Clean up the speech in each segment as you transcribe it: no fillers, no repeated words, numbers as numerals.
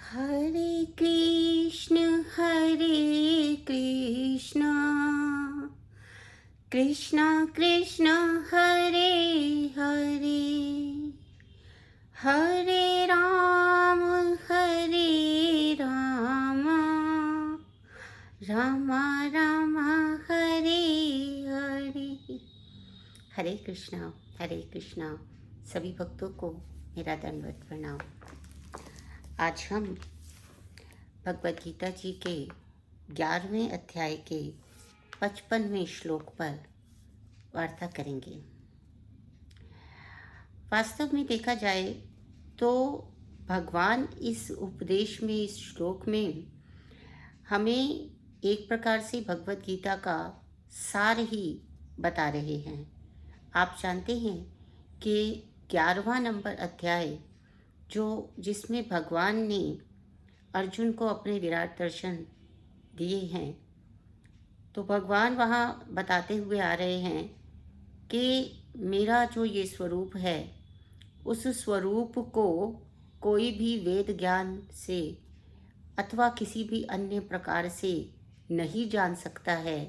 हरे कृष्ण कृष्ण कृष्ण हरे हरे, हरे राम राम राम हरे हरे। हरे कृष्णा सभी भक्तों को मेरा दंडवत प्रणाम। आज हम भगवद गीता जी के 11वें अध्याय के 55वें श्लोक पर वार्ता करेंगे। वास्तव में देखा जाए तो भगवान इस उपदेश में, इस श्लोक में हमें एक प्रकार से भगवद गीता का सार ही बता रहे हैं। आप जानते हैं कि 11वां नंबर अध्याय जिसमें भगवान ने अर्जुन को अपने विराट दर्शन दिए हैं, तो भगवान वहाँ बताते हुए आ रहे हैं कि मेरा जो ये स्वरूप है, उस स्वरूप को कोई भी वेद ज्ञान से अथवा किसी भी अन्य प्रकार से नहीं जान सकता है।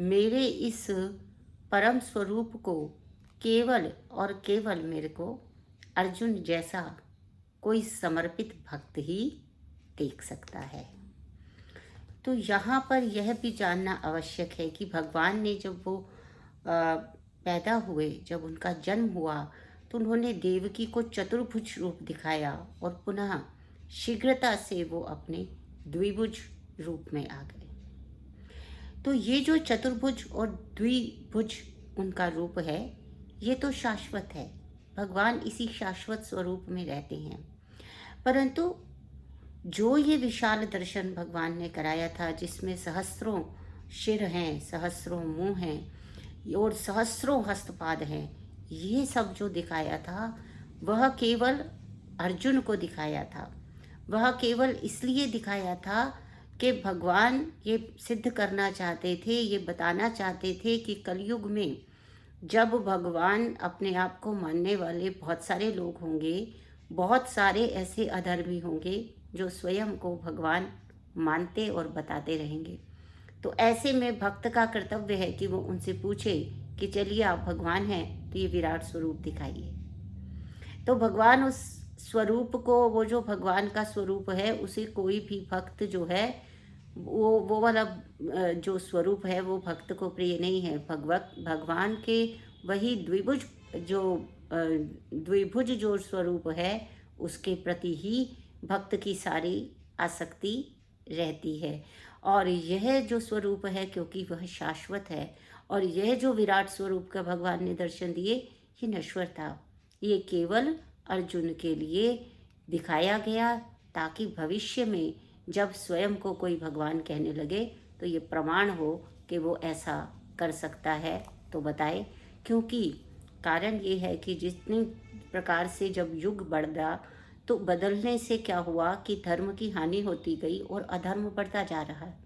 मेरे इस परम स्वरूप को केवल और केवल मेरे को अर्जुन जैसा कोई समर्पित भक्त ही देख सकता है। तो यहाँ पर यह भी जानना आवश्यक है कि भगवान ने जब वो पैदा हुए, जब उनका जन्म हुआ, तो उन्होंने देवकी को चतुर्भुज रूप दिखाया और पुनः शीघ्रता से वो अपने द्विभुज रूप में आ गए। तो ये जो चतुर्भुज और द्विभुज उनका रूप है, ये तो शाश्वत है। भगवान इसी शाश्वत स्वरूप में रहते हैं। परंतु जो ये विशाल दर्शन भगवान ने कराया था, जिसमें सहस्त्रों शिर हैं, सहस्त्रों मुंह हैं और सहस्त्रों हस्तपाद हैं, ये सब जो दिखाया था वह केवल अर्जुन को दिखाया था। वह केवल इसलिए दिखाया था कि भगवान ये सिद्ध करना चाहते थे, ये बताना चाहते थे कि कलयुग में जब भगवान अपने आप को मानने वाले बहुत सारे लोग होंगे, बहुत सारे ऐसे अधर्मी होंगे जो स्वयं को भगवान मानते और बताते रहेंगे। तो ऐसे में भक्त का कर्तव्य है कि वो उनसे पूछे कि चलिए आप भगवान हैं तो ये विराट स्वरूप दिखाइए। तो भगवान उस स्वरूप को, वो जो भगवान का स्वरूप है, उसे कोई भी भक्त जो है वो वाला जो स्वरूप है वो भक्त को प्रिय नहीं है। भगवान के वही द्विभुज जो स्वरूप है, उसके प्रति ही भक्त की सारी आसक्ति रहती है। और यह जो स्वरूप है, क्योंकि वह शाश्वत है, और यह जो विराट स्वरूप का भगवान ने दर्शन दिए, ये नश्वर था। ये केवल अर्जुन के लिए दिखाया गया ताकि भविष्य में जब स्वयं को कोई भगवान कहने लगे तो ये प्रमाण हो कि वो ऐसा कर सकता है तो बताए। क्योंकि कारण ये है कि जितनी प्रकार से जब युग बढ़ा, तो बदलने से क्या हुआ कि धर्म की हानि होती गई और अधर्म बढ़ता जा रहा है।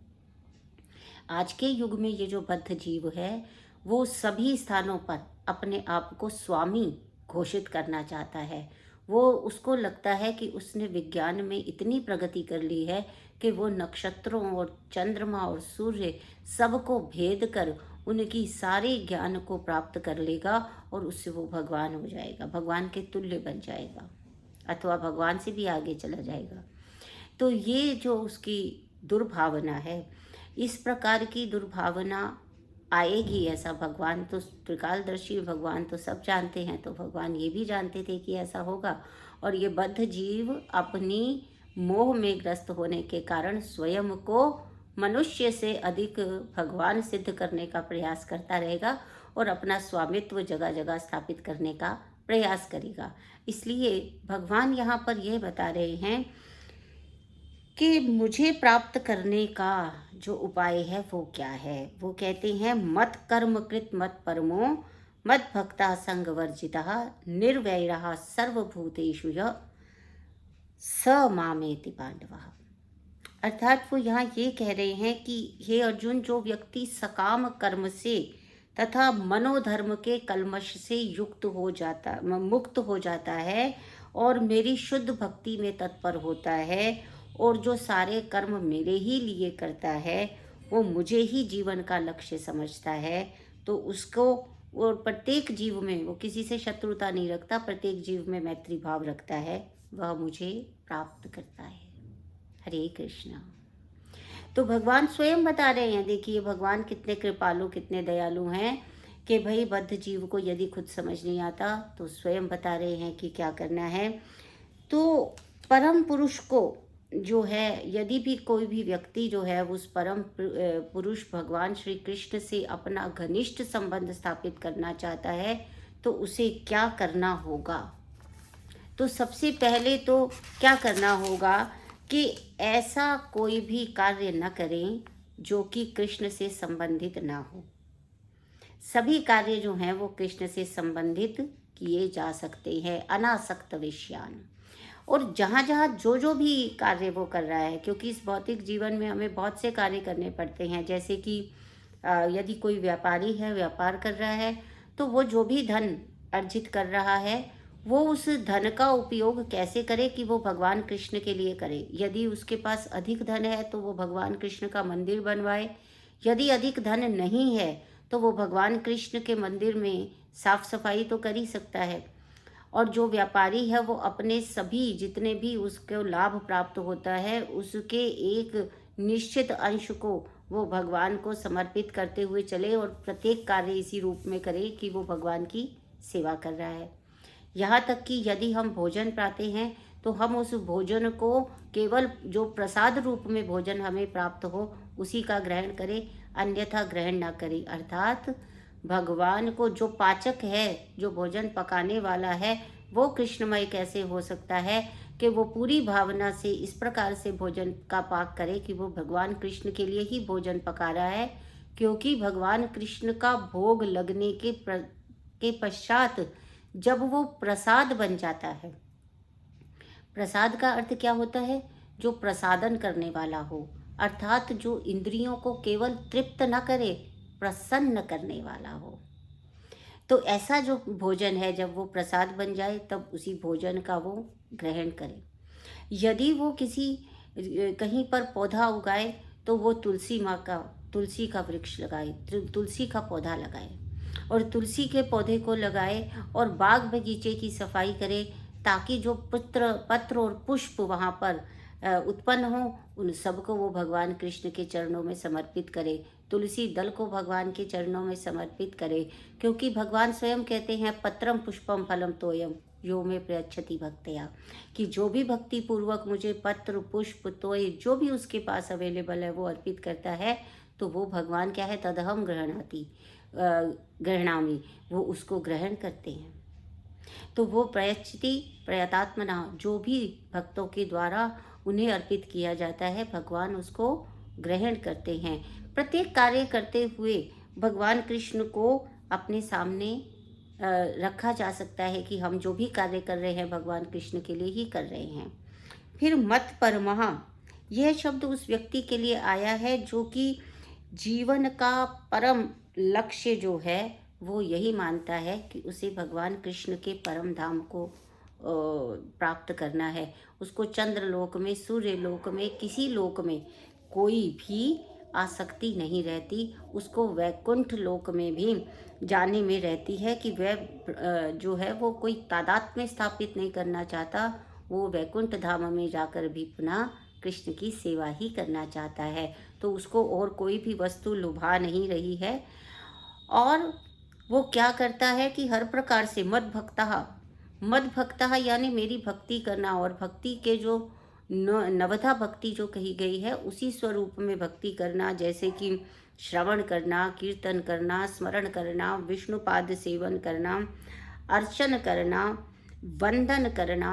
आज के युग में ये जो बद्ध जीव है, वो सभी स्थानों पर अपने आप को स्वामी घोषित करना चाहता है। वो उसको लगता है कि उसने विज्ञान में इतनी प्रगति कर ली है कि वो नक्षत्रों और चंद्रमा और सूर्य सबको भेद कर उनकी सारे ज्ञान को प्राप्त कर लेगा और उससे वो भगवान हो जाएगा, भगवान के तुल्य बन जाएगा, अथवा भगवान से भी आगे चला जाएगा। तो ये जो उसकी दुर्भावना है, इस प्रकार की दुर्भावना आएगी, ऐसा भगवान तो त्रिकालदर्शी भगवान तो सब जानते हैं, तो भगवान ये भी जानते थे कि ऐसा होगा। और ये बद्ध जीव अपनी मोह में ग्रस्त होने के कारण स्वयं को मनुष्य से अधिक भगवान सिद्ध करने का प्रयास करता रहेगा और अपना स्वामित्व जगह जगह स्थापित करने का प्रयास करेगा। इसलिए भगवान यहाँ पर यह बता रहे हैं कि मुझे प्राप्त करने का जो उपाय है वो क्या है। वो कहते हैं, मत कर्म कृत मत परमो मत भक्ता संग वर्जिता निर्वैरः सर्वभूतेषु यः स मामेति पांडवः। अर्थात वो यहाँ ये कह रहे हैं कि हे अर्जुन, जो व्यक्ति सकाम कर्म से तथा मनोधर्म के कल्मश से मुक्त हो जाता है और मेरी शुद्ध भक्ति में तत्पर होता है, और जो सारे कर्म मेरे ही लिए करता है, वो मुझे ही जीवन का लक्ष्य समझता है, तो उसको, और प्रत्येक जीव में वो किसी से शत्रुता नहीं रखता, प्रत्येक जीव में मैत्री भाव रखता है, वह मुझे प्राप्त करता है। हरे कृष्णा। तो भगवान स्वयं बता रहे हैं, देखिए भगवान कितने कृपालु, कितने दयालु हैं कि भाई बद्ध जीव को यदि खुद समझ नहीं आता तो स्वयं बता रहे हैं कि क्या करना है। तो परम पुरुष को जो है, यदि भी कोई भी व्यक्ति जो है उस परम पुरुष भगवान श्री कृष्ण से अपना घनिष्ठ संबंध स्थापित करना चाहता है, तो उसे क्या करना होगा? तो सबसे पहले तो क्या करना होगा कि ऐसा कोई भी कार्य न करें जो कि कृष्ण से संबंधित ना हो। सभी कार्य जो हैं वो कृष्ण से संबंधित किए जा सकते हैं, अनासक्त विषयान। और जहाँ जहाँ जो जो भी कार्य वो कर रहा है, क्योंकि इस भौतिक जीवन में हमें बहुत से कार्य करने पड़ते हैं, जैसे कि यदि कोई व्यापारी है, व्यापार कर रहा है, तो वो जो भी धन अर्जित कर रहा है, वो उस धन का उपयोग कैसे करे कि वो भगवान कृष्ण के लिए करे। यदि उसके पास अधिक धन है तो वो भगवान कृष्ण का मंदिर बनवाए, यदि अधिक धन नहीं है तो वो भगवान कृष्ण के मंदिर में साफ सफाई तो कर ही सकता है। और जो व्यापारी है वो अपने सभी जितने भी उसको लाभ प्राप्त होता है, उसके एक निश्चित अंश को वो भगवान को समर्पित करते हुए चले, और प्रत्येक कार्य इसी रूप में करे कि वो भगवान की सेवा कर रहा है। यहाँ तक कि यदि हम भोजन पाते हैं तो हम उस भोजन को केवल जो प्रसाद रूप में भोजन हमें प्राप्त हो उसी का ग्रहण करें, अन्यथा ग्रहण ना करें। अर्थात भगवान को, जो पाचक है, जो भोजन पकाने वाला है, वो कृष्णमय कैसे हो सकता है कि वो पूरी भावना से इस प्रकार से भोजन का पाक करे कि वो भगवान कृष्ण के लिए ही भोजन पका रहा है, क्योंकि भगवान कृष्ण का भोग लगने के पश्चात जब वो प्रसाद बन जाता है, प्रसाद का अर्थ क्या होता है? जो प्रसादन करने वाला हो, अर्थात जो इंद्रियों को केवल तृप्त न करे, प्रसन्न करने वाला हो। तो ऐसा जो भोजन है, जब वो प्रसाद बन जाए तब उसी भोजन का वो ग्रहण करे। यदि वो किसी कहीं पर पौधा उगाए तो वो तुलसी का वृक्ष लगाए, तुलसी का पौधा लगाए, और तुलसी के पौधे को लगाए और बाग बगीचे की सफाई करे, ताकि जो पत्र और पुष्प वहाँ पर उत्पन्न हो, उन सबको वो भगवान कृष्ण के चरणों में समर्पित करे। तुलसी दल को भगवान के चरणों में समर्पित करे, क्योंकि भगवान स्वयं कहते हैं पत्रम पुष्पम फलम तोयम यो में प्रयच्छति भक्तया, कि जो भी भक्ति पूर्वक मुझे पत्र पुष्प तोय जो भी उसके पास अवेलेबल है वो अर्पित करता है, तो वो भगवान क्या है, तदहम ग्रहणामि, वो उसको ग्रहण करते हैं। तो वो प्रयच्छति प्रयतात्मना, जो भी भक्तों के द्वारा उन्हें अर्पित किया जाता है, भगवान उसको ग्रहण करते हैं। प्रत्येक कार्य करते हुए भगवान कृष्ण को अपने सामने रखा जा सकता है कि हम जो भी कार्य कर रहे हैं भगवान कृष्ण के लिए ही कर रहे हैं। फिर मत परमः, यह शब्द उस व्यक्ति के लिए आया है जो कि जीवन का परम लक्ष्य जो है वो यही मानता है कि उसे भगवान कृष्ण के परम धाम को प्राप्त करना है। उसको चंद्रलोक में, सूर्य लोक में, किसी लोक में कोई भी आसक्ति नहीं रहती। उसको वैकुंठ लोक में भी जाने में रहती है कि वह जो है वो कोई तादात्म्य स्थापित नहीं करना चाहता, वो वैकुंठ धाम में जाकर भी पुनः कृष्ण की सेवा ही करना चाहता है। तो उसको और कोई भी वस्तु लुभा नहीं रही है। और वो क्या करता है कि हर प्रकार से मद भक्तः यानी मेरी भक्ति करना, और भक्ति के जो नवधा भक्ति जो कही गई है उसी स्वरूप में भक्ति करना, जैसे कि श्रवण करना, कीर्तन करना, स्मरण करना, विष्णुपाद सेवन करना, अर्चन करना, वंदन करना,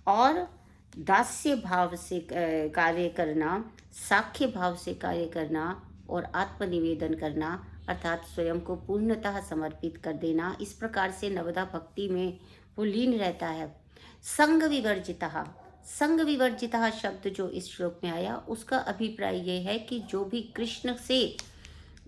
और दास्य भाव से कार्य करना, साख्य भाव से कार्य करना, और आत्मनिवेदन करना, अर्थात स्वयं को पूर्णतः समर्पित कर देना। इस प्रकार से नवदा भक्ति में वो लीन रहता है। संग विवर्जितः शब्द जो इस श्लोक में आया, उसका अभिप्राय ये है कि जो भी कृष्ण से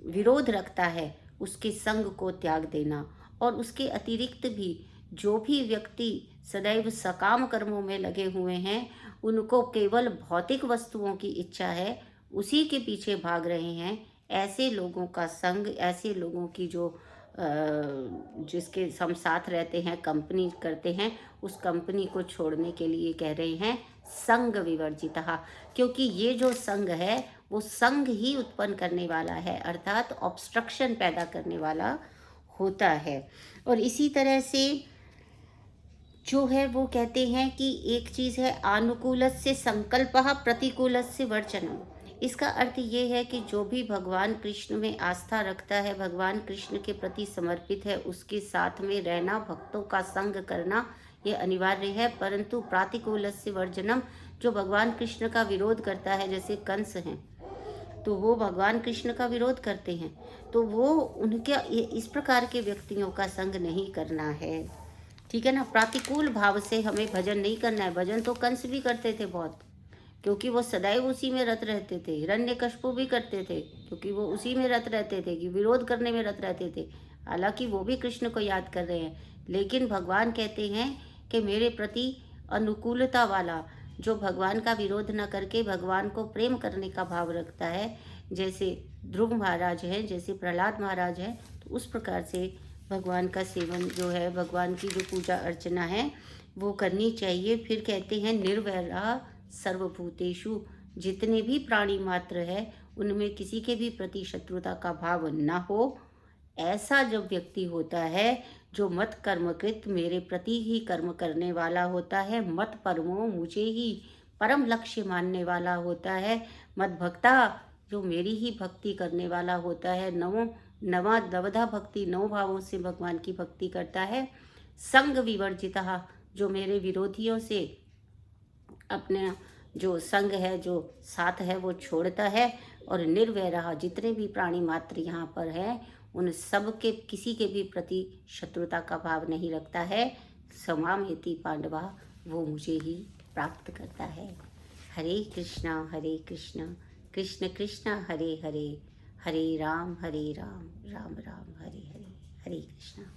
विरोध रखता है उसके संग को त्याग देना, और उसके अतिरिक्त भी जो भी व्यक्ति सदैव सकाम कर्मों में लगे हुए हैं, उनको केवल भौतिक वस्तुओं की इच्छा है, उसी के पीछे भाग रहे हैं, ऐसे लोगों का संग, ऐसे लोगों की जो जिसके हम साथ रहते हैं, कंपनी करते हैं, उस कंपनी को छोड़ने के लिए कह रहे हैं संग विवर्जितः। क्योंकि ये जो संग है वो संग ही उत्पन्न करने वाला है, अर्थात ऑब्स्ट्रक्शन पैदा करने वाला होता है। और इसी तरह से जो है वो कहते हैं कि एक चीज़ है आनुकूलस्य संकल्पः प्रतिकूलस्य वर्जनम। इसका अर्थ ये है कि जो भी भगवान कृष्ण में आस्था रखता है, भगवान कृष्ण के प्रति समर्पित है, उसके साथ में रहना, भक्तों का संग करना ये अनिवार्य है। परंतु प्रातिकूलस्य वर्जनम, जो भगवान कृष्ण का विरोध करता है, जैसे कंस हैं, तो वो भगवान कृष्ण का विरोध करते हैं, तो वो उनके इस प्रकार के व्यक्तियों का संग नहीं करना है। ठीक है ना। प्रातिकूल भाव से हमें भजन नहीं करना है। भजन तो कंस भी करते थे बहुत, क्योंकि वो सदैव उसी में रत रहते थे। हिरण्यकशिपु भी करते थे, क्योंकि वो उसी में रत रहते थे, कि विरोध करने में रत रहते थे। हालांकि वो भी कृष्ण को याद कर रहे हैं, लेकिन भगवान कहते हैं कि मेरे प्रति अनुकूलता वाला, जो भगवान का विरोध न करके भगवान को प्रेम करने का भाव रखता है, जैसे ध्रुव महाराज हैं, जैसे प्रहलाद महाराज हैं, तो उस प्रकार से भगवान का सेवन जो है, भगवान की जो पूजा अर्चना है वो करनी चाहिए। फिर कहते हैं निर्वैरा सर्वभूतेषु, जितने भी प्राणी मात्र है उनमें किसी के भी प्रति शत्रुता का भाव न हो। ऐसा जब व्यक्ति होता है जो मत कर्मकृत, मेरे प्रति ही कर्म करने वाला होता है, मत परमो, मुझे ही परम लक्ष्य मानने वाला होता है, मत भक्ता, जो मेरी ही भक्ति करने वाला होता है, नवधा भक्ति, 9 भावों से भगवान की भक्ति करता है, संग विवर्जितः, जो मेरे विरोधियों से अपने जो संग है, जो साथ है, वो छोड़ता है, और निर्वैरः, जितने भी प्राणी मात्र यहाँ पर है उन सब के किसी के भी प्रति शत्रुता का भाव नहीं रखता है। समामेति पांडवा, वो मुझे ही प्राप्त करता है। हरे कृष्णा कृष्ण कृष्ण हरे हरे, हरे राम राम राम हरे हरे। हरे कृष्णा।